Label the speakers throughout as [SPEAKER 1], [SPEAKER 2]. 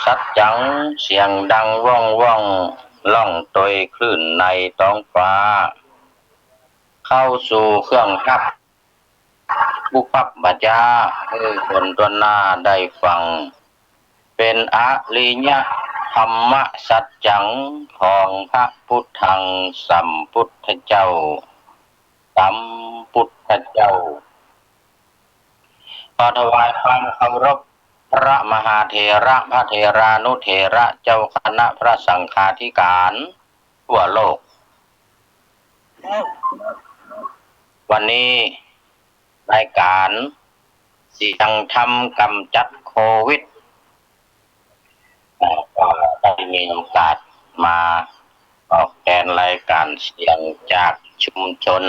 [SPEAKER 1] สัจจังเสียงดังว่องว่องล่องตอยคลื่นในท้องฟ้าเข้าสู่เครื่องทับบุพับบัจจาให้คนตัวหน้าได้ฟังเป็นอริยธรรมสัจจังของพระพุทธังสัมพุทธเจ้าสัมพุทธเจ้าขอถวายความเคารพพระมหาเถระพระเถรานุเถระเจ้าคณะพระสังฆาธิการทั่วโลกวันนี้รายการเสียงธรรมกำจัดโควิดก็ได้มีโอกาสมาออกแทนรายการเสียงจากชุมชน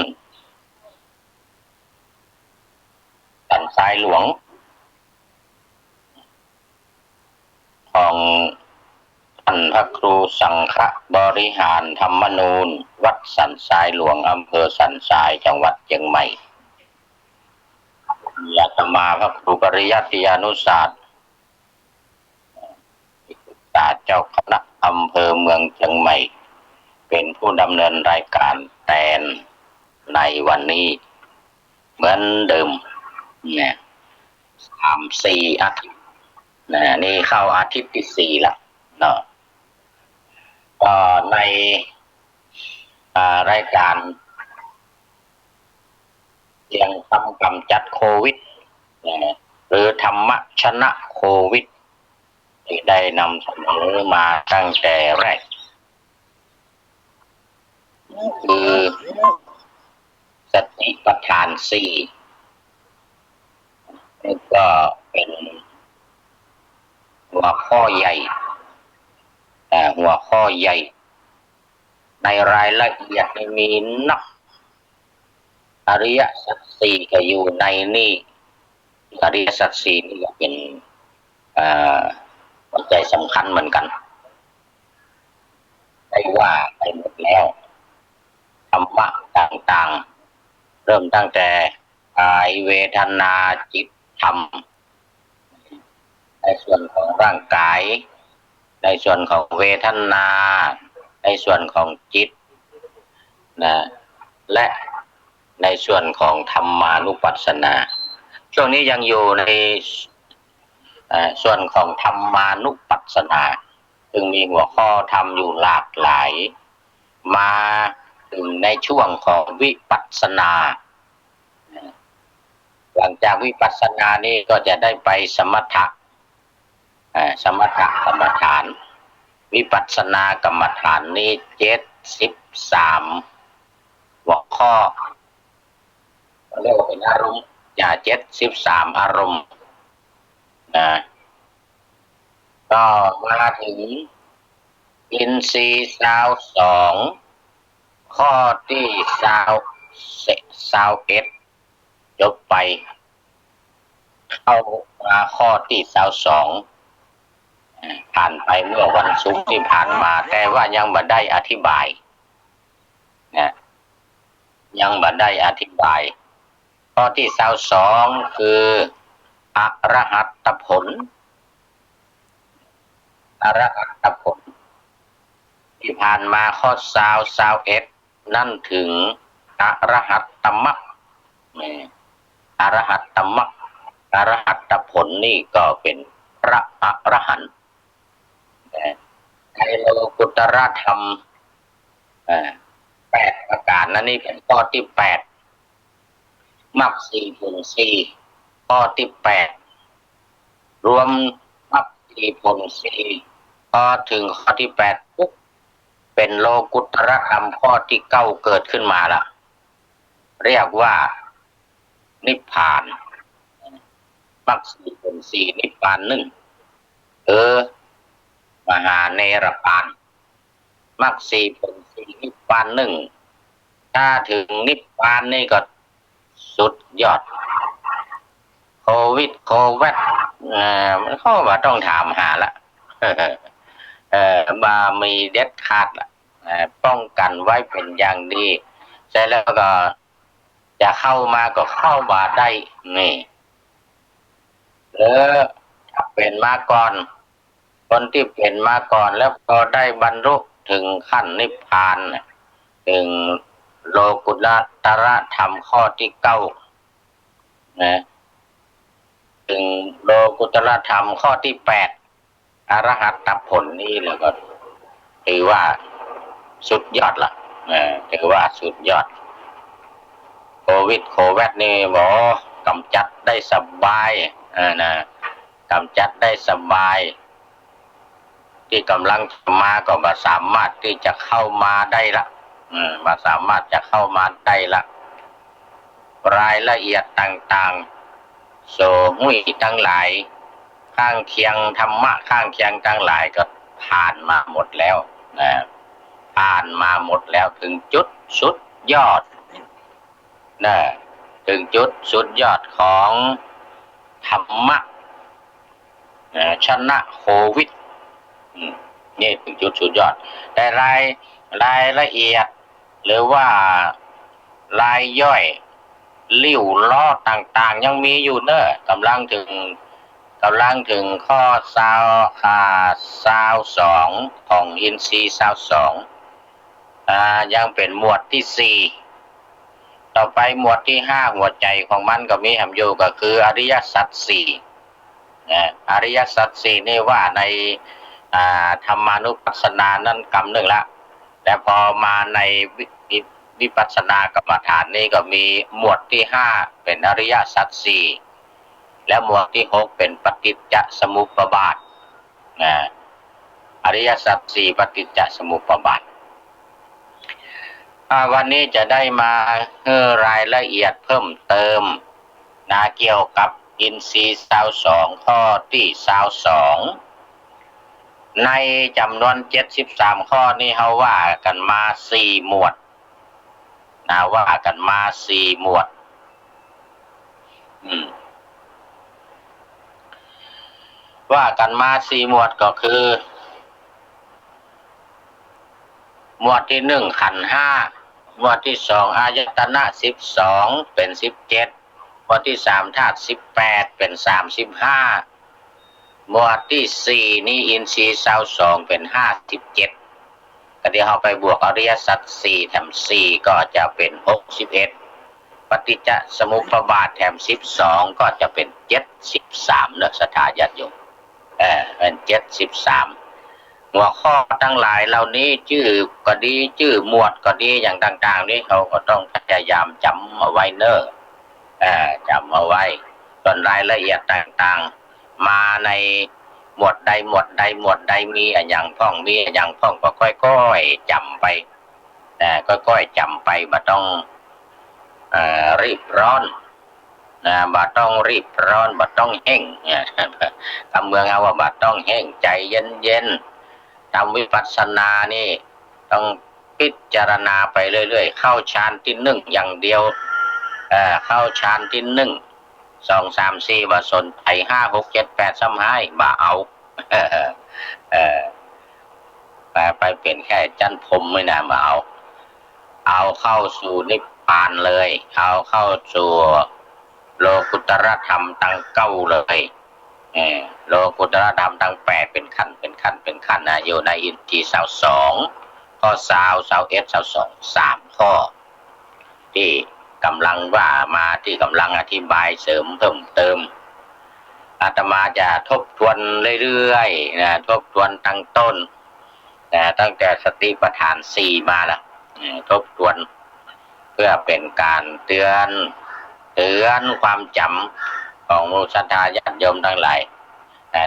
[SPEAKER 1] สันทรายหลวงของท่านพระครูสังฆบริหารธรรมนูญวัดสันทรายหลวงอำเภอสันทรายจังหวัดเชียงใหม่อาตมาพระครูปริยัติยานุศาสตร์เจ้าคณะอำเภอเมืองเชียงใหม่เป็นผู้ดำเนินรายการแทนในวันนี้เหมือนเดิมเนี่ย3-4 อาทิตย์นี่เข้าอาทิตย์ที่4ละเนาะก็ในรายการเสียงธรรมกำจัดโควิดหรือธรรมะชนะโควิดที่ได้นำเสนอมาตั้งแต่แรกคือสติปัฏฐาน4นี่ก็เป็นหัวข้อใหญ่ในรายละเอียดมีนักอริยสัจสี่ก็อยู่ในนี่อริยสัจสี่นี่ก็เป็นปัจจัยสำคัญเหมือนกันได้ว่าไปหมดแล้วธรรมะต่างๆเริ่มตั้งแต่กายเวทนาจิตธรรมในส่วนของร่างกายในส่วนของเวทนาในส่วนของจิตนะและในส่วนของธรรมานุปัสสนาช่วงนี้ยังอยู่ในส่วนของธรรมานุปัสสนาซึ่งมีหัวข้อธรรมอยู่หลากหลายมาถึงในช่วงของวิปัสสนาหลังจากวิปัสสนานี่ก็จะได้ไปสมถะกรรมฐานวิปัสสนากรรมฐานนี้73หัวข้อเรียกว่าเป็นอารมณ์73อารมณ์ก็มาถึงอินทรีย์22ข้อที่21จบไปเข้ามาข้อที่22ผ่านไปเมื่อวันศุกร์ที่ผ่านมาแต่ว่ายังไม่ได้อธิบายยังไม่ได้อธิบายข้อที่22คืออรหัตผลที่ผ่านมาข้อ21นั่นถึงอรหัตตมรรคอรหัตตมรรคอรหัตผลนี่ก็เป็นพระอรหันต์ในโลกุตตรธรรม8ประการนั่นนี่เป็นข้อที่8มรรค4ผล4ข้อที่8รวมมรรค4ผล4พอถึงข้อที่8ปุ๊บเป็นโลกุตตรธรรมข้อที่9เกิดขึ้นมาละเรียกว่านิพพานมรรค4ผล4นิพพาน1มหาเนรพานมรรค4ผล4นิพพาน1ถ้าถึงนิพพานนี่ก็สุดยอดโควิดมันเข้ามาต้องถามหาละมามีเด็ดขาดละป้องกันไว้เป็นอย่างดีใช่แล้วก็จะเข้ามาก็เข้ามาได้นี่หรือถ้าเป็นมาก่อน คนที่เป็นมาก่อนแล้วพอได้บรรลุถึงขั้นนิพพานถึงโลกุตระธรรมข้อที่เก้านะถึงโลกุตระธรรมข้อที่แปดอรหัตผลนี่แล้วก็ถือว่าสุดยอดละถือว่าสุดยอดโควิดนี่หมอกำจัดได้สบายนะกำจัดได้สบายที่กำลังมาก็มาสามารถที่จะเข้ามาได้ละมาสามารถจะเข้ามาได้ละรายละเอียดต่างๆโสหุยทั้งหลายข้างเคียงธรรมะข้างเคียงทั้งหลายก็ผ่านมาหมดแล้วนะผ่านมาหมดแล้วถึงจุดสุดยอดนะถึงจุดสุดยอดของธรรมะชนะโควิดนี่ถึงจุดสุดยอดแต่รายละเอียดหรือว่ารายย่อยลิ้วล้อต่างๆยังมีอยู่เนอะกำลังถึงข้อซาวสองของอินทรีย์ซาวสองยังเป็นหมวดที่สี่ต่อไปหมวดที่ห้าหัวใจของมันก็มีหำอยู่ก็คืออริยสัจสี่อริยสัจสี่นี่ว่าในธรรมานุปัสสนานั้นกำหนึ่งละแต่พอมาในวิปัสสนากรรมฐานนี่ก็มีหมวดที่ห้าเป็นอริยสัจสี่และหมวดที่หกเป็นปฏิจจสมุปบาทอริยสัจสี่ปฏิจจสมุปบาทวันนี้จะได้มาารายละเอียดเพิ่มเติมเกี่ยวกับอินทรีย์ซาวสองข้อที่ซาวสองในจำนวน73ข้อนี้เขาว่ากันมา4หมวดว่ากันมา4หมวดว่ากันมา4หมวดก็คือหมวดที่1ขันธ์5หมวดที่2อายตนะ12เป็น17หมวดที่3ธาตุ18เป็น35หมวดที่4นี่อินทรีย์22เป็น57ก็เดี๋ยวเราไปบวกอริยสัจ4แถม4ก็จะเป็น61ปฏิจจสมุปบาทแถม12ก็จะเป็น73เนอะสถาญาติโยมเป็น73หัวข้อทั้งหลายเหล่านี้ชื่อก็ดีชื่อหมวดก็ดีอย่างต่างๆนี่เขาก็ต้องพยายามจำเอาไว้เนอะจำเอาไว้ส่วนรายละเอียดต่างๆมาในหมวดใดหมวดใดหมวดใดมีอย่างพ้องมีอย่างพ้องก็ค่อยๆจำไปค่อยๆจำไปบ่ต้องรีบร้อนบ่ต้องรีบร้อนบ่ต้องเห่งคำเมืองเอาว่าบ่ต้องเห่งใจเย็นๆทำวิปัสสนานี่ต้องพิจารณาไปเรื่อยๆเข้าฌานที่หนึ่งอย่างเดียวเข้าฌานที่หนึ่ง2 3 4บ่สนใจ5 6 7 8ซ้ำให้บ่เอาไปเป็นแค่จันพรมไม่น่ามาเอาเข้าสู่นิพพานเลยเอาเข้าสู่โลกุตระธรรมตั้งเก้าเลยโลกุตระธรรมตั้ง8เป็นขั้นนะอยู่ในอินทรีย์22ข้อ21 22 3ข้อที่กำลังว่ามาที่กำลังอธิบายเสริมเพิ่มเติมอาตมาจะทบทวนเรื่อยๆทบทวนตั้งต้นตั้งแต่สติปัฏฐาน4มาแล้วทบทวนเพื่อเป็นการเตือนความจำของศรัทธาญาติโยมทั้งหลาย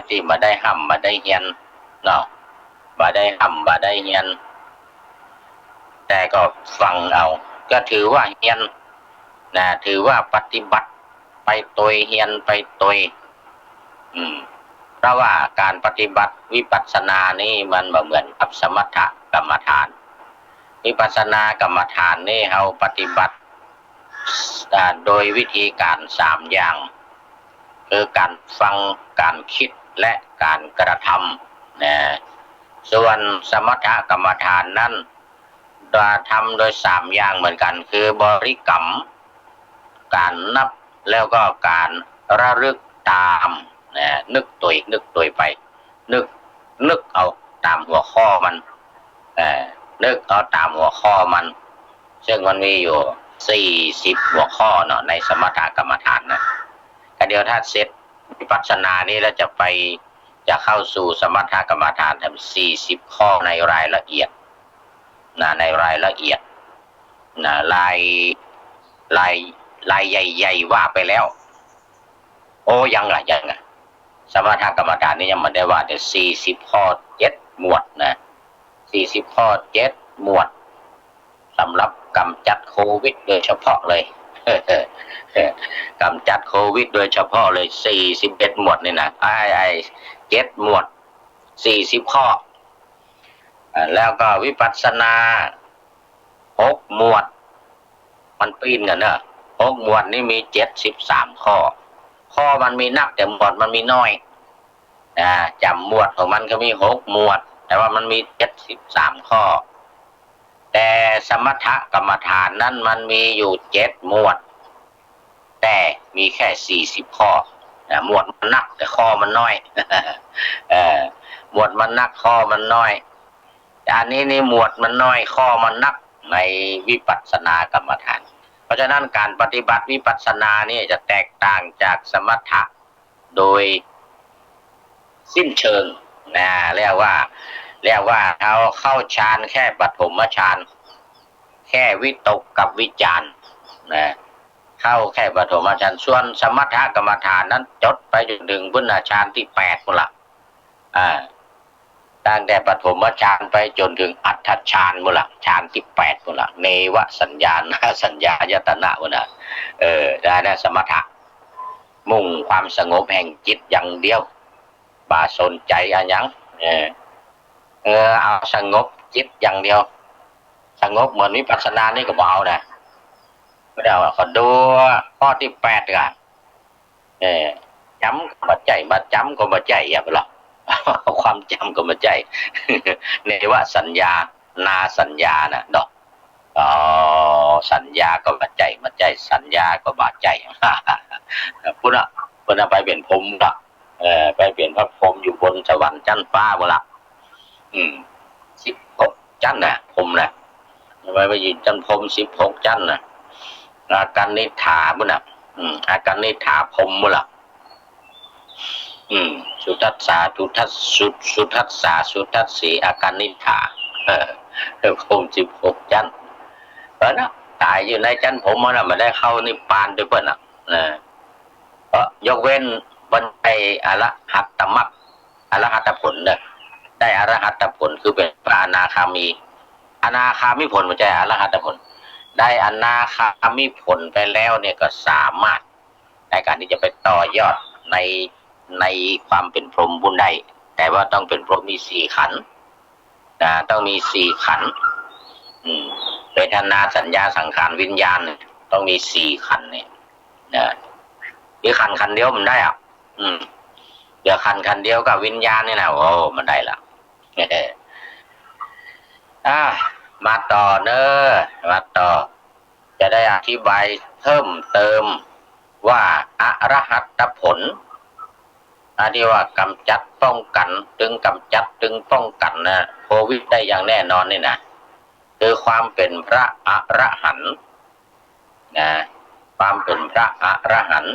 [SPEAKER 1] ที่มาได้ห้ำมาได้เฮียนเนาะมาได้ห้ำมาได้เฮียนแต่ก็ฟังเอาก็ถือว่าเฮียนถือว่าปฏิบัติไปตัวเฮียนไปตัวเพราะว่าการปฏิบัติวิปัสสนานี่มันเหมือนกับสมถกรรมฐานวิปัสสนากรรมฐานนี่เราปฏิบัติโดยวิธีการ3อย่างคือการฟังการคิดและการกระทำส่วนสมถกรรมฐานนั้นทำโดย3อย่างเหมือนกันคือบริกรรมการนับแล้วก็การระลึกตามนึกตัวไป นึกเอาตามหัวข้อมันนึกเอาตามหัวข้อมันซึ่งมันมีอยู่40หัวข้อเนาะในสมถกรรมฐานนะแต่เดี๋ยวถ้าเสร็จวิปัสสนานี้แล้วจะเข้าสู่สมถกรรมฐานทำ40ข้อในรายละเอียดนะในรายละเอียดนะลายใหญ่ๆว่าไปแล้วโอ้ยังสมถกรรมฐานนี่ยังไม่ได้ว่าแต่40ข้อ7หมวดนะ40ข้อ7หมวดสำหรับกำจัดโควิดโดยเฉพาะเลยกำจัดโควิดโดยเฉพาะเลย41หมวดนี่นะ7หมวด40ข้อแล้วก็วิปัสสนา6หมวดมันปีนกันเนอะ6หมวดนี่มี73ข้อมันมีนักแต่หมวดมันมีน้อยจำหมวดของมันก็มี6หมวดแต่ว่ามันมี73ข้อแต่สมถกรรมฐานนั้นมันมีอยู่7หมวดแต่มีแค่40ข้อหมวดมันนักแต่ข้อมันน้อยหมวดมันนักข้อมันน้อยอันนี้หมวดมันน้อยข้อมันนักในวิปัสสนากรรมฐานเพราะฉะนั้นการปฏิบัติวิปัสสนานี่จะแตกต่างจากสมถะโดยสิ้นเชิงเรียกว่าเราเข้าฌานแค่ปฐมฌานแค่วิตกกับวิจารเข้าแค่ปฐมฌานส่วนสมถกรรมฐานนั้นจดไปจนถึงพุทธฌานที่8นั่นแหละตั้งแต่ปฐมฌานไปจนถึงอัฏฐฌานนั่นแหละฌานที่8นั่นแหละเนวสัญญาณสัญญายตนะนั่นน่ะได้สมถะมุ่งความสงบแห่งจิตอย่างเดียวบาสนใจอะไรยังเอาสงบจิตอย่างเดียวสงบเหมือนวิปัสสนานี่ก็เบานะไม่ได้ว่าก็ดูข้อที่8กันจำก็มาใจมาจำก็มาใจอย่าไปหรอกความจำก็มาใจเนวสัญญานาสัญญานะดอกสัญญาก็มาใจสัญญาก็บาดใจพุทธไปเปลี่ยนพรมละไปเปลี่ยนพระพรมอยู่บนสวรรค์ชั้นฟ้าบ่ละ16ชั้นนะพรมนะไปยืนชั้นพรม16ชั้นนะอาการนิถาบุญนะอาการนิถาพรมบุญละสุทัสสาสุทัสสาสุทัสสีอาการนิถาพรม16ชั้นเพราะนะตายอยู่ในชั้นผมมันไม่ได้เข้านิพพานด้วยเพื่อนเพราะยกเว้นบนไออรหัตตมรรคอรหัตผลเนี่ยได้อรหัตผลคือเป็นพระอนาคามิผลไม่ใช่อรหัตผลได้อนาคามิผลไปแล้วเนี่ยก็สามารถในการที่จะไปต่อยอดในความเป็นพรหมบุญได้แต่ว่าต้องเป็นพรหมมี4ขันธ์ต้องมี4ขันธ์เวทนาสัญญาสังขารวิญญาณต้องมี4ขันธ์เนี่ยมีขันเดียวมันได้เดี๋ยวขันเดียวกับวิญญาณนี่นะโอ้มันได้ละมาต่อเนอะมาต่อจะได้อธิบายเพิ่มเติมว่าอรหัตผลที่ว่ากำจัดป้องกันถึงกำจัดถึงป้องกันนะโควิดได้อย่างแน่นอนนี่นะคือความเป็นพระอรหันต์ความเป็นพระอรหันต์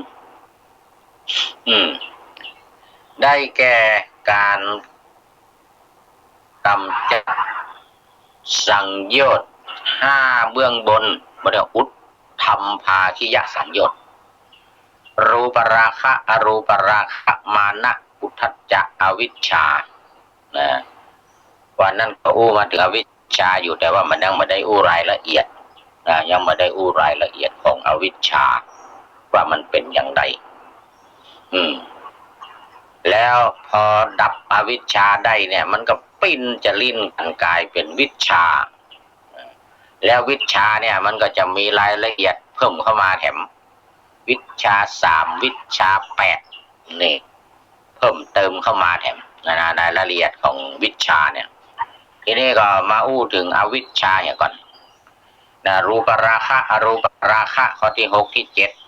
[SPEAKER 1] ได้แก่การกำจัดสังโยชน์5เบื้องบนเรียกอุทธัมภาคิยสังโยชน์รูปราคะอรูปราคะมานะอุทธัจจะอวิชชาวันนั้นก็อู้มาถึงอวิชชาอยู่แต่ว่ามันยังไม่ได้อู้รายละเอียดยังไม่ได้อู้รายละเอียดของอวิชชาว่ามันเป็นอย่างไรแล้วพอดับอวิชชาได้เนี่ยมันก็ปิ้นจะลิ้นกันกลายเป็นวิชชาแล้ววิชชาเนี่ยมันก็จะมีรายละเอียดเพิ่มเข้ามาแถมวิชชา3วิชชา8นี่เพิ่มเติมเข้ามาแถมในรายละเอียดของวิชชาเนี่ยทีนี้ก็มาอู้ถึงอวิชชาเนี่ยก่อนรูปราคะอรูปราคะข้อที่6ที่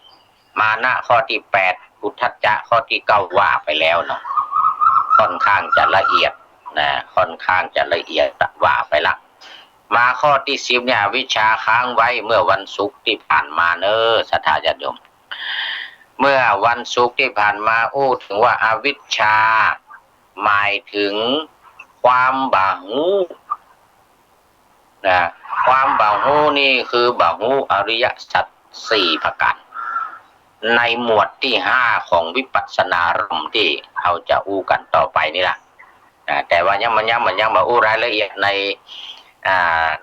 [SPEAKER 1] 7มานะข้อที่8อุทธัจจะข้อที่9ว่าไปแล้วเนาะค่อนข้างจะละเอียด นะค่อนข้างจะละเอียดว่าไปละมาข้อที่10เนี่ยวิชาค้างไว้เมื่อวันศุกร์ที่ผ่านมาเนอศรัทธาญาติโยมเมื่อวันศุกร์ที่ผ่านมาอู้ถึงว่าอวิชชาหมายถึงความบ่าหูนะความบ่าหูนี่คือบ่าหูอริยสัจ4ประการในหมวดที่5ของวิปัสสนารมณ์ที่เราจะอู้กันต่อไปนี่แหละแต่ว่ายังมาอู้รายละเอียดใน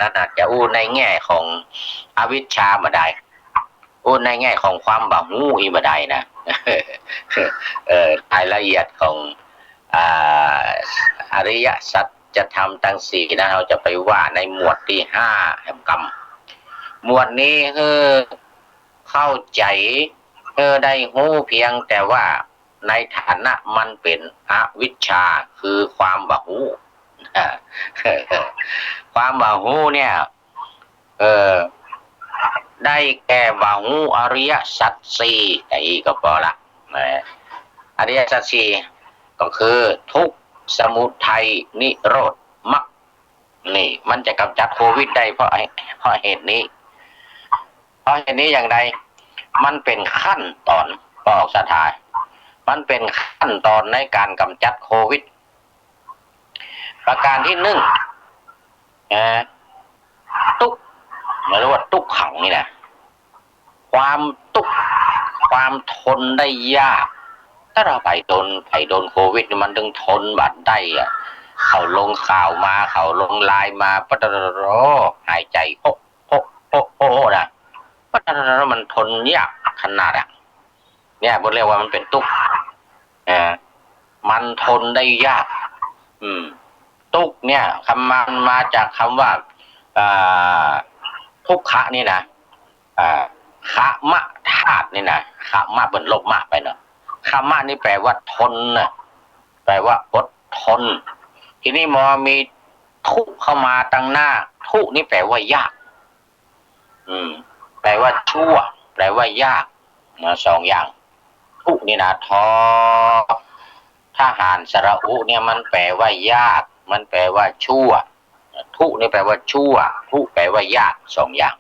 [SPEAKER 1] นั่นอาจจะอู้ในแง่ของอวิชชามาได้อู้ในแง่ของความบ่าหูอีมาได้นะรายละเอียดของอริยสัจจะทำตั้ง4นะเราจะไปว่าในหมวดที่5แห่งกรรมหมวดนี้เข้าใจได้หูเพียงแต่ว่าในฐานะมันเป็นอวิชชาคือความบ่าหูความบ่าหูเนี่ยได้แก่บ่าหูอริยสัจสี่แต่อีกก็พอละอริยสัจสี่ก็คือทุกข์สมุทัยนิโรธมรรคนี่มันจะกำจัดโควิดได้เพราะเหตุนี้อย่างใดมันเป็นขั้นตอนปอกสถานมันเป็นขั้นตอนในการกำจัดโควิดประการที่1ทุกข์หรือว่าทุกขังนี่นะความทุกข์ความทนได้ยากถ้าเราไปโดนโควิดมันถึงทนบัดได้อะเขาลงข่าวมาเขาลงไลน์มาปะตะโรหายใจโอ้นะปะตะโรมันทนยากขนาดอ่ะเนี่ยบนเรียกว่ามันเป็นทุกข์มันทนได้ยากทุกข์เนี่ยคำมันมาจากคำว่าทุกขะนี่นะขะมะธาตุนี่นะขะมะเป็นลบมะไปเนาะขะมะนี่แปลว่าทนนะแปลว่าอดทนทีนี้มอมีทุกเข้ามาตั้งหน้าทุกนี่แปลว่ายากแปลว่าชั่วแปลว่ายากนะ2อย่างทุกนี่นะทอทหารสระอุเนี่ยมันแปลว่ายากมันแปลว่าชั่วทุนี่แปลว่าชั่วทุแปลว่ายาก2อย่าง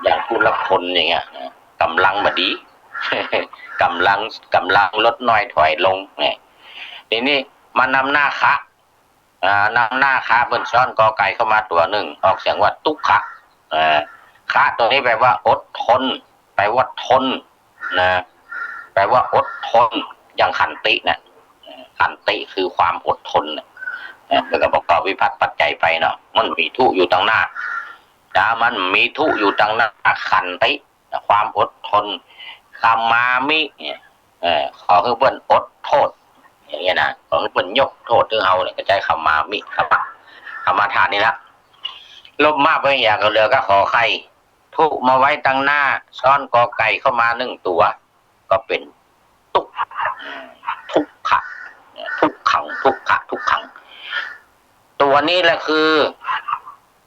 [SPEAKER 1] อย่างผู้ละคนอย่างเงี้ยกำลังบดี กำลังลดน้อยถอยลงเนี่ยทีนี้มันนำหน้าคะนำหน้าคะเบิ้ลซ้อนกอไก่เข้ามาตัวหนึ่งออกเสียงว่าตุกขะคะตัวนี้แปลว่าอดทนแปลว่าทนนะแปลว่าอดทนอย่างขันตินะขันติคือความอดทนแล้วก็ประกอบวิพัฒน์ปัจจัยไปเนาะมันมีทุกอยู่ตั้งหน้ามันมีทุกอยู่ตั้งหน้าขันติความอดทนคามามิขอให้เพิ่นอดโทษอย่างเงี้ยนะขอให้เพิ่นยกโทษถึงเอาเนี่ยก็ใจคามามิคำมาฐานนี่ละลบมากไปอย่างก็เหลือก็ขอไข่ทุกมาไว้ตั้งหน้าซ้อนกอไก่เข้ามา1ตัวก็เป็นทุกขะทุกขังทุกขะทุกขังตัวนี้แหละคือ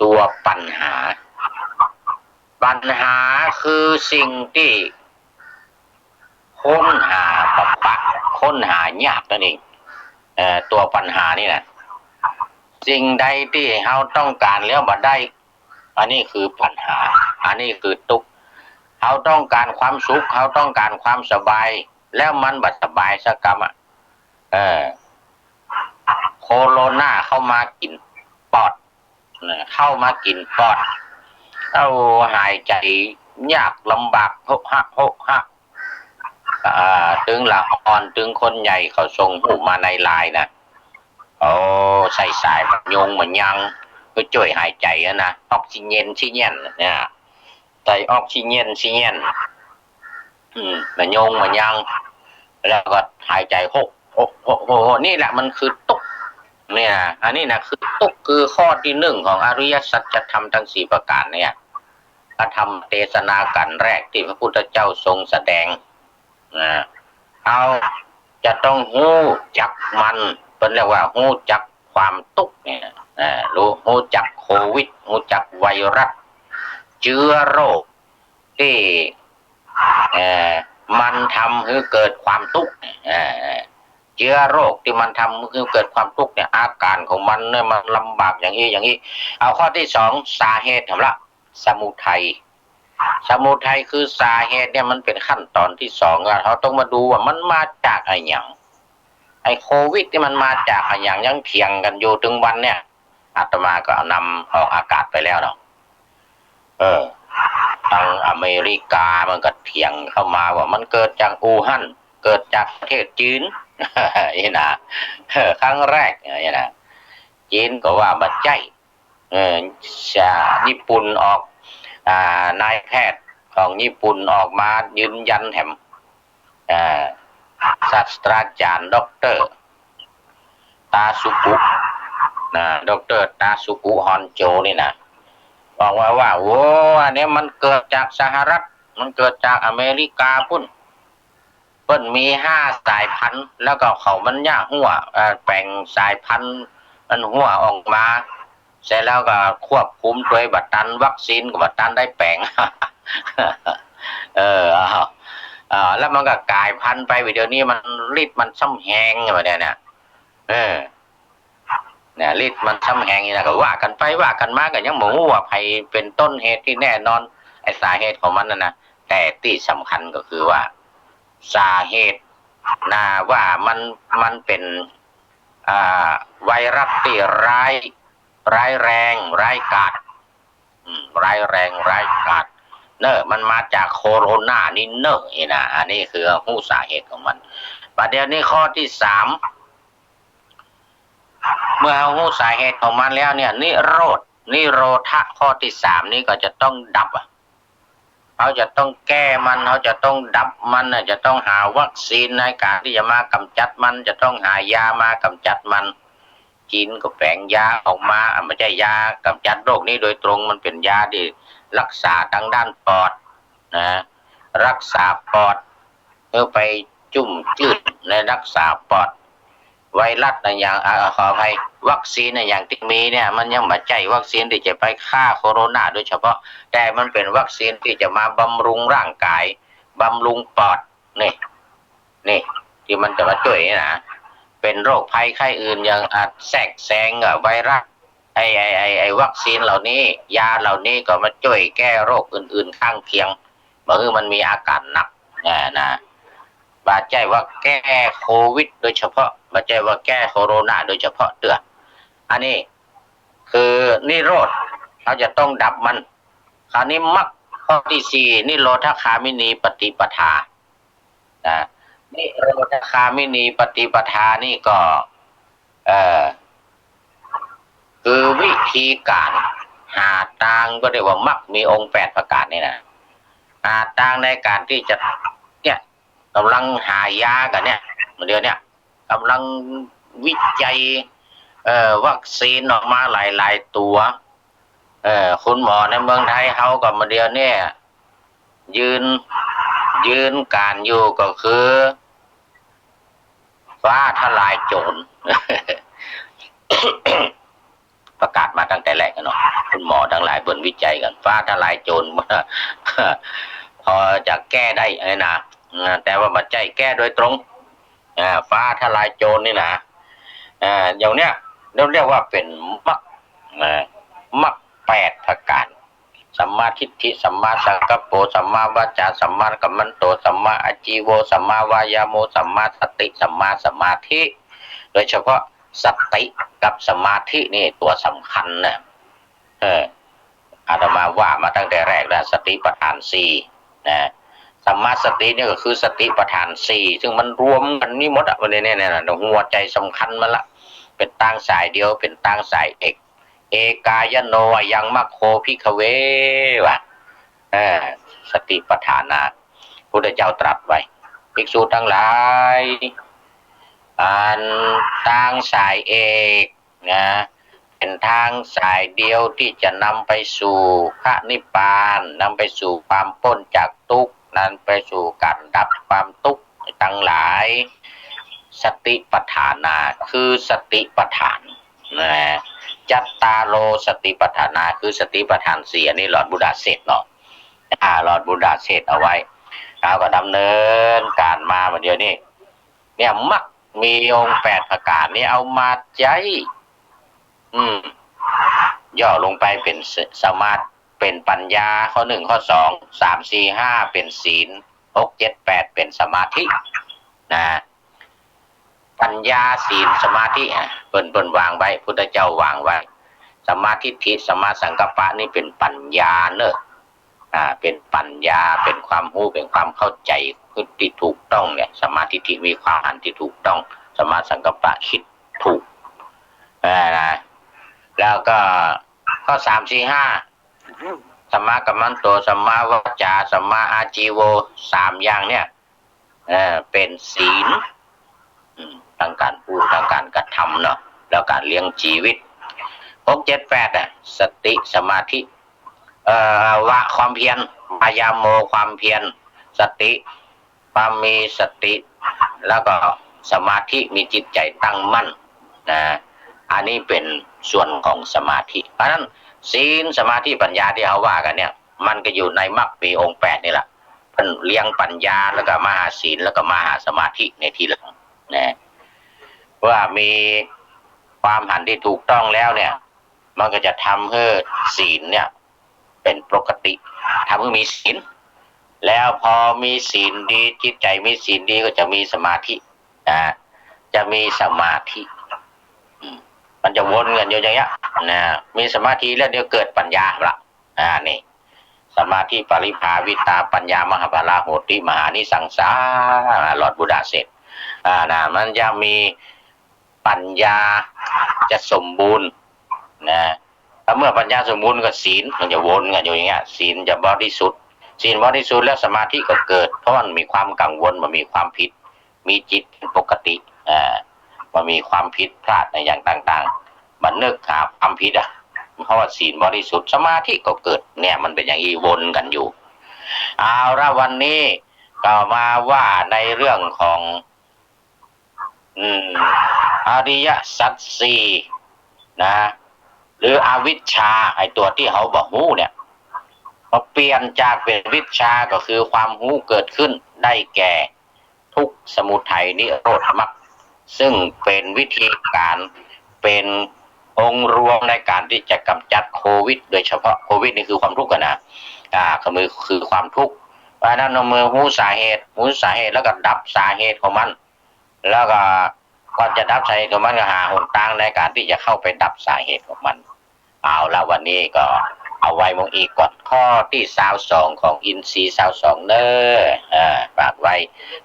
[SPEAKER 1] ตัวปัญหาคือสิ่งที่ค้นหาค้นหายากนั่นเองตัวปัญหานี่นะสิ่งใดที่เราต้องการแล้วบ่ได้อันนี้คือปัญหาอันนี้คือทุกข์เราต้องการความสุขเราต้องการความสบายแล้วมันบ่สบายสักกรรมโคโรนาเข้ามากินปอดเข้ามากินปอดเอาหายใจยากลำบากหกฮะถึงละอ่อนถึงคนใหญ่เขาส่งหูมาในไลน์นะใส่สายมันยงมันยังเพื่อช่วยหายใจนะออกซิเจนเนี่ยใส่ออกซิเจนมันยงมันยังแล้วก็หายใจหกนี่แหละมันคือตุกเนี่ยอันนี้นะคือตุกคือข้อที่1ของอริยสัจธรรมทั้ง4ประการเนี่ยพระธรรมเทศนากันแรกที่พระพุทธเจ้าทรงแสดงเอาจะต้องหู้จักมันเป็นเรียกว่าหู้จักความทุกข์เนี่ยหู้จักโควิดหู้จักไวรัสเชื้อโรคที่มันทำให้เกิดความทุกข์จ เชื้อโรคที่มันทำให้เกิดความทุกข์เนี่ยอาการของมันเนี่ยมันลำบากอย่างนี้อย่างนี้เอาข้อที่สองสาเหตุทำละสมุทัยคือสาเหตุเนี่ยมันเป็นขั้นตอนที่สองเราต้องมาดูว่ามันมาจากอะไรอย่างไอ้โควิดที่มันมาจากอะไรอย่างยังเถียงกันอยู่ถึงวันเนี่ยอาตมาก็นำออกอากาศไปแล้วเนาะทางอเมริกามันก็เถียงเข้ามาว่ามันเกิดจากอู่ฮั่นเกิดจากประเทศจีนนี่นะครั้งแรกนี่นะจีนก็ว่าบัดใจญี่ปุ่นออกนายแพทย์ของญี่ปุ่นออกมายืนยันแถมศาสตราจารย์ด็อกเตอร์ตาสุกุด็อกเตอร์ตาสุกุฮอนโจนี่นะบอกว่าโอ้อันนี้มันเกิดจากสหรัฐมันเกิดจากอเมริกาพุ่นเพิ่นมี5 สายพันธุ์แล้วก็เขามันยากหัวแป่งสายพันธุ์มันหัวออกมาเสร็จแล้วก็ควบคุมโดยบัตรตันวัคซีนกับบัตรตันได้แป่งแล้วมันก็กลายพันธุ์ไปวิดีโอนี้มันฤทธิ์มันซ้ำแหงแบบนี้เนี่ยฤทธิ์มันซ้ำแหงนี่นะก็ว่ากันไปว่ากันมากันยังหมูว่าภัยเป็นต้นเหตุที่แน่นอนไอ้สาเหตุของมันนะแต่ที่สำคัญก็คือว่าสาเหตุว่ามันเป็นไวรัสที่ร้ายแรงร้ายกาจร้ายแรงร้ายกาจมันมาจากโคโรนานี่นี่นะอันนี้คือหู้สาเหตุของมันประเดี๋ยวนี้ข้อที่3เมื่อหู้สาเหตุของมันแล้วเนี่ยนิโรธข้อที่3นี่ก็จะต้องดับเขาจะต้องแก้มันเขาจะต้องดับมันจะต้องหาวัคซีนในการที่จะมากำจัดมันจะต้องหายามากำจัดมันจีนก็แฝงยาออกมาไม่ใช่ยากำจัดโรคนี้โดยตรงมันเป็นยาที่รักษาทางด้านปอดรักษาปอดไปจุ่มจืดในรักษาปอดไวรัสอย่างขออภัยวัคซีนอย่างที่มีเนี่ยมันยังไม่ใช่วัคซีนที่จะไปฆ่าโคโรนาโดยเฉพาะแต่มันเป็นวัคซีนที่จะมาบำรุงร่างกายบำรุงปอดนี่ที่มันจะมาช่วยนะเป็นโรคภัยไข้อื่นอย่างอาจแทรกแซงไวรัสไอวัคซีนเหล่านี้ยาเหล่านี้ก็มาช่วยแก้โรคอื่นๆข้างเคียงเมื่อมันมีอาการหนักนะบาดใจว่าแก้โควิดโดยเฉพาะบาดใจว่าแก้โคโรนาโดยเฉพาะเตืออันนี้คือนิโรธเราจะต้องดับมันคราวนี้มรรคข้อที่4นิโรธคามินีปฏิปทานิโรธคามินีปฏิปทานี่ก็คือวิธีการหาทางก็เรียกว่ามรรคมีองค์8ประการนี่นะหาทางในการที่จะเนี่ยกำลังหายากันเนี่ยเดี๋ยวเนี่ยกำลังวิจัยวัคซีนออกมาหลายๆตัวคุณหมอในเมืองไทยเขาก็มาเดียวเนี่ยยืนการอยู่ก็คือฟ้าทลายโจร ประกาศมาตั้งแต่แรกกันเนาะคุณหมอทั้งหลายบนวิจัยกันฟ้าทลายโจร พอจะแก้ได้นะแต่ว่าบัดใจแก้โดยตรงฟ้าทลายโจรนี่นะอย่างเนี้ยเราเรียกว่าเป็นมรรค8ประการสัมมาทิฏฐิสัมมาสังกัปโปสัมมาวาจาสัมมากัมมันโตสัมมาอาจีโวสัมมาวายาโมสัมมาสติสัมมาสมาธิโดยเฉพาะสติกับสมาธินี่ตัวสำคัญนะอาตมาว่ามาตั้งแต่แรกแล้วสติปัฏฐาน4นะสัมมาสตินี่ก็คือสติปัฏฐาน4ซึ่งมันรวมกันนี่หมดวันนี้เนี่ยหัวใจสำคัญมันละเป็นต่างสายเดียวเป็นต่างสายเอกายโนยังมัคโคภิกขเววะสติปัฏฐานาพุทธเจ้าตรัสไว้ภิกษุทั้งหลายทางสายเอกนะเป็นทางสายเดียวที่จะนำไปสู่พระนิพพานนำไปสู่ความพ้นจากทุกข์นำไปสู่การดับความทุกข์ทั้งหลายสติปัฏฐานาคือสติปัฏฐานนะจัตตาโลสติปัฏฐานาคือสติปัฏฐาน4อันนี้หลอดบุดาเสร็จเนาะหลอดบุดาเสร็จเอาไว้เราก็ดำเนินการมาเดี๋ยวนี้เนี่ยมรรค มีองค์8ประการนี้เอามาใจย่อลงไปเป็นสมาธิเป็นปัญญาข้อ1ข้อ2 3 4 5เป็นศีล6 7 8เป็นสมาธินะปัญญาศีลสมาธิเปิ้นวางไว้พุทธเจ้าวางไว้สมาธิทิสมาสังกัปปะนี่เป็นปัญญาเนอะเป็นปัญญาเป็นความรู้เป็นความเข้าใจที่ถูกต้องเนี่ยสมาธิทิมีความอ่านที่ถูกต้องสมาสังกัปปะคิดถูกนะแล้วก็ข้อ3 4 5สัมมากัมมันโตสัมมาวาจาสัมมาอาชีโว3อย่างเนี่ยเป็นศีลทางการพูดทางการกระทำเนาะแล้วการเลี้ยงชีวิต6 7 8สติสมาธิวะความเพียรพยามโมความเพียรสติความมีสติแล้วก็สมาธิมีจิตใจตั้งมั่นนะอันนี้เป็นส่วนของสมาธิเพราะฉะนั้นศีลสมาธิปัญญาที่เขาว่ากันเนี่ยมันก็อยู่ในมรรคมีองค์8นี่แหละเพิ่นเลี้ยงปัญญาแล้วก็มหาศีลแล้วก็มหาสมาธิในทีหลังนะว่ามีความหันที่ถูกต้องแล้วเนี่ยมันก็จะทำให้ศีลเนี่ยเป็นปกติทำให้มีศีลแล้วพอมีศีลดีจิตใจมีศีลดีก็จะมีสมาธิจะมีสมาธิมันจะวนกันอยู่อย่างเงี้ยนะมีสมาธิแล้วเดี๋ยวเกิดปัญญาละนี่สมาธิปริภาวิตาปัญญามหาภาลาโหติมหานิสังสาหลอดบุดาเสร็จนะมันจะมีปัญญาจะสมบูรณ์นะถ้าเมื่อปัญญาสมบูรณ์ก็ศีลมันจะวนกันอยู่อย่างเงี้ยศีลจะบริสุทธิ์ศีลบริสุทธิ์แล้วสมาธิก็เกิดเพราะมันมีความกังวลมันมีความผิดมีจิตปกติมันมีความผิดพลาดในอย่างต่างๆมันนึกหาความผิดเพราะว่าศีลบริสุทธิ์สมาธิก็เกิดเนี่ยมันเป็นอย่างนี้วนกันอยู่เอาละวันนี้ก็มาว่าในเรื่องของอริยสัจสี่นะหรืออวิชชาไอตัวที่เขาบอกหู้เนี่ยพอเปลี่ยนจากเป็นวิชชาก็คือความหู้เกิดขึ้นได้แก่ทุกข์สมุทัยนิโรธมรรคซึ่งเป็นวิธีการเป็นองค์รวมในการที่จะกำจัดโควิดโดยเฉพาะโควิดนี่คือความทุกข์กันนะคือความทุกข์เพราะนั้นเอามือหูสาเหตุแล้วก็ดับสาเหตุของมันแล้วก็ก่อนจะดับสาเหตุของมันก็หาหนทางในการที่จะเข้าไปดับสาเหตุของมันเอาละวันนี้ก็เอาไว้มงอีกก่อนข้อที่22ของอินทรีย์22เนฝากไว้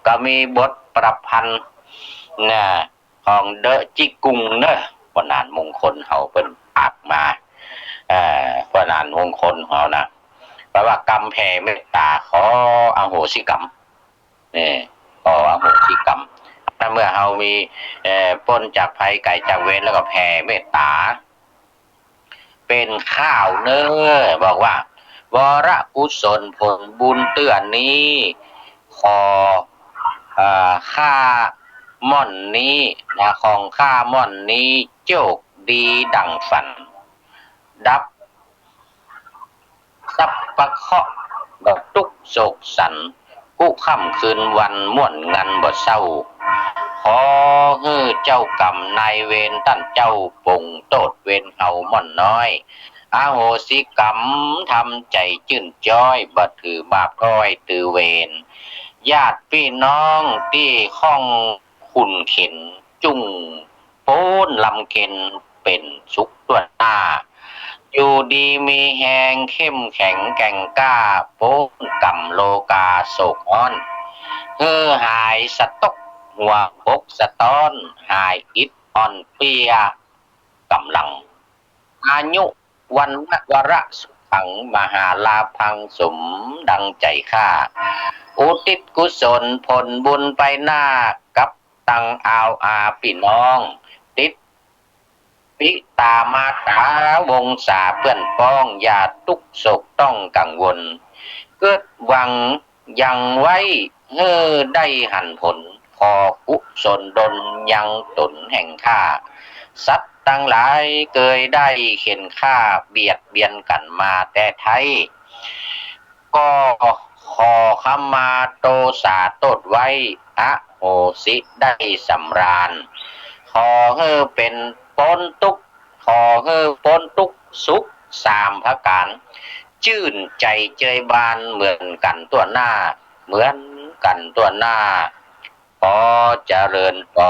[SPEAKER 1] ก็มีบทประพันธ์ของเดอะจิกุงพนานมงคลเขาเป็นปากมาพนานมงคลเขานะแปลว่ากรรมแผ่เมตตาขออโหสิกรรมขออโหสิกรรมถ้าเมื่อเรามีพ้นจากภัยไก่จากเวรแล้วก็แผ่เมตตาเป็นข้าวบอกว่าวรกุศลผลบุญเตือนนี้ขอข้าม่อนนี้นะของข้าม่อนนี้โจกดีดังฝันดับซับปะเคาะบทุกโศกสันกู้ค่ำคืนวันม่วนงันบ่เศร้าขอฮื้อเจ้ากรรมนายเวรท่านเจ้าปงโตดเวรเฮาม่อนน้อยอโหสิกรรมทำใจจื่นจ้อยบ่ถือบาปร้อยตือเวรญาติพี่น้องที่ข้องขุ่นเข็นจุ่งโป้นลำเข็นเป็นสุขตัวหน้าอยู่ดีมีแหงเข้มแข็งแก่งกล้าโป้นกำโลกาโศกอ้อนหายสะตกหัวปกสะต้อนหายอิดอ่อนเปียกำลังอายุวันวระสุขังมหาลาพังสมดังใจข้าอุทิศกุศลผลบุญไปหน้ากับตังอาวอาพี่น้องติดปิตามาตาวงศาเพื่อนป้องอย่าทุกโศกต้องกังวลเกิดหวังยังไว้ได้หันผลขอกุศลดลยังตนแห่งข้าสัตว์ตั้งหลายเกยได้เข็นข้าเบียดเบียนกันมาแต่ไทยก็ขอขมาโตสาโตดไว้อโห สิได้สำราญขอเฮ้อเป็นพ้นทุกข์ขอเฮ้อพ้นทุกข์สุขสามพระการชื่นใจเจยบานเหมือนกันตัวหน้าเหมือนกันตัวหน้าขอเจริญพร